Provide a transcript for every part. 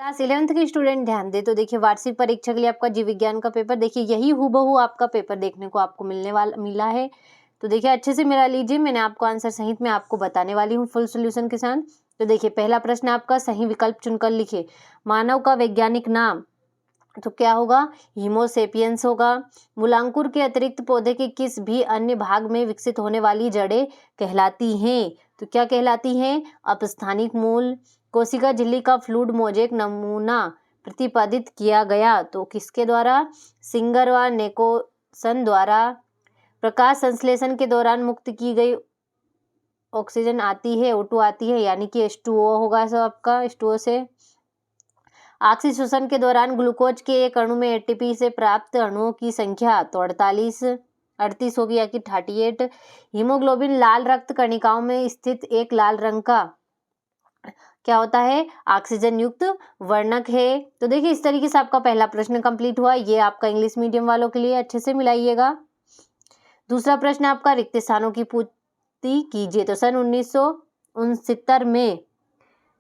Class 11th के student ध्यान दे। तो देखिए वार्षिक परीक्षा के लिए आपका जीव विज्ञान का पेपर, देखिए यही हूबहू आपका पेपर देखने को आपको मिला है। तो देखिए अच्छे से मिला लीजिए, मैंने आपको आंसर सहित में आपको बताने वाली हूँ फुल सोल्यूशन के साथ। तो देखिए पहला प्रश्न आपका, सही विकल्प चुनकर लिखे। मानव का वैज्ञानिक नाम, तो क्या होगा, हीमोसेपियंस होगा। मूलांकुर के अतिरिक्त पौधे के किस भी अन्य भाग में विकसित होने वाली जड़ें कहलाती हैं, तो क्या कहलाती हैं, अपस्थानिक मूल। कोशिका झिल्ली का फ्लूइड मोजेक नमूना प्रतिपादित किया गया, तो किसके द्वारा, सिंगर व नेकोसन द्वारा। प्रकाश संश्लेषण के दौरान मुक्त की गई ऑक्सीजन आती है, O2 आती है, यानी कि H2O होगा सब आपका, H2O से। ऑक्सीजन शोषण के दौरान ग्लूकोज के एक अणु में एटीपी से प्राप्त अणुओं की संख्या तो 38 होगी, या कि 38। हीमोग्लोबिन लाल रक्त कणिकाओं में स्थित एक लाल रंग का क्या होता है, ऑक्सीजन युक्त वर्णक है। तो देखिए इस तरीके से आपका पहला प्रश्न कंप्लीट हुआ। ये आपका इंग्लिश मीडियम वालों के लिए, अच्छे से मिलाइएगा। दूसरा प्रश्न आपका, रिक्त स्थानों की पूर्ति कीजिए। तो सन 1969 में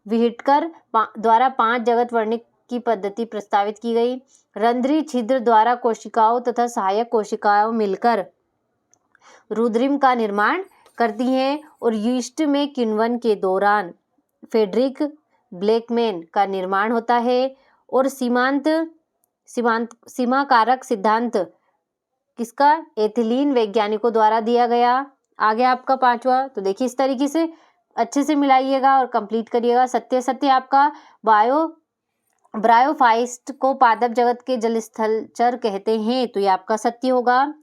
विहिटकर द्वारा 5 जगत वर्णिक की पद्धति प्रस्तावित की गई। रंध्री छिद्र द्वारा कोशिकाओं तथा सहायक कोशिकाओं मिलकर रुधिर का निर्माण करती हैं, और यीस्ट में किण्वन के दौरान फ्रेडरिक ब्लैकमैन का निर्माण होता है। और सीमा कारक सिद्धांत किसका, एथिलीन वैज्ञानिकों द्वारा दिया गया। आगे आपका पांचवा, तो देखिए इस तरीके से अच्छे से मिलाइएगा और कंप्लीट करिएगा। सत्य आपका, ब्रायोफाइस्ट को पादप जगत के जलस्थलचर कहते हैं, तो ये आपका सत्य होगा।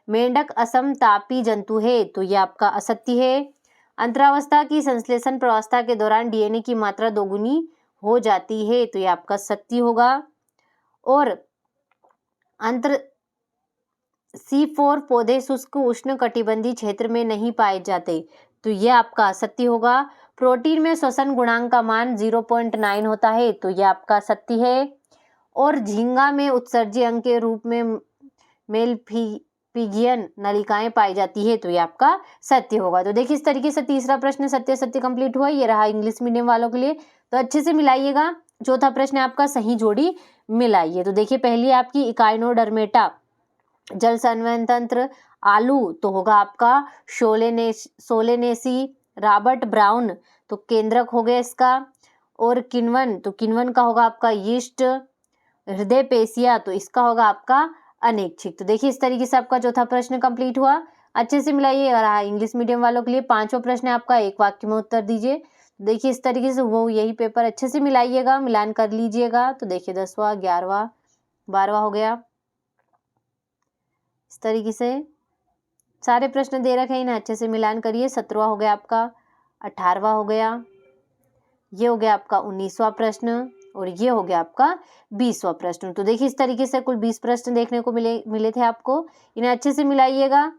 मेंढक असमतापी जंतु है, तो ये आपका असत्य है। अंतरावस्था की संश्लेषण प्रावस्था के दौरान डीएनए की मात्रा दोगुनी हो जाती है, तो ये आपका सत्य होगा। और C4 पौधे शुष्क उष्ण कटिबंधीय क्षेत्र में नहीं पाए जाते, तो ये आपका सत्य होगा। प्रोटीन में श्वसन गुणांक का मान 0.9 होता है, तो ये आपका सत्य है। और झींगा में उत्सर्जी अंग के रूप में मेलफिगियन नलिकाएं पाई जाती है, तो ये आपका सत्य होगा। तो देखिए इस तरीके से तीसरा प्रश्न सत्य कंप्लीट हुआ। ये रहा इंग्लिश मीडियम वालों के लिए, तो अच्छे से मिलाइएगा। चौथा प्रश्न आपका, सही जोड़ी मिलाइए। तो देखिए पहली आपकी इकाइनोडर्मेटा जल संवहन तंत्र, आलू तो होगा आपका सोलेनेसी। रॉबर्ट ब्राउन तो केंद्रक हो गया इसका। और किण्वन, तो किण्वन का होगा आपका यीस्ट। हृदय पेशिया, तो इसका होगा आपका अनैच्छिक। तो देखिए इस तरीके से आपका चौथा प्रश्न कंप्लीट हुआ। अच्छे से मिलाइए। और इंग्लिश मीडियम वालों के लिए पांचवा प्रश्न आपका, एक वाक्य में उत्तर दीजिए। देखिए इस तरीके से वो यही पेपर अच्छे से मिलाइएगा, मिलान कर लीजिएगा। तो देखिए 10वां 11वां 12वां हो गया। इस तरीके से सारे प्रश्न दे रखे हैं, इन्हें अच्छे से मिलान करिए। 17वां हो गया आपका, 18वां हो गया, ये हो गया आपका 19वां प्रश्न, और ये हो गया आपका 20वां प्रश्न। तो देखिए इस तरीके से कुल 20 प्रश्न देखने को मिले थे आपको, इन्हें अच्छे से मिलाइएगा।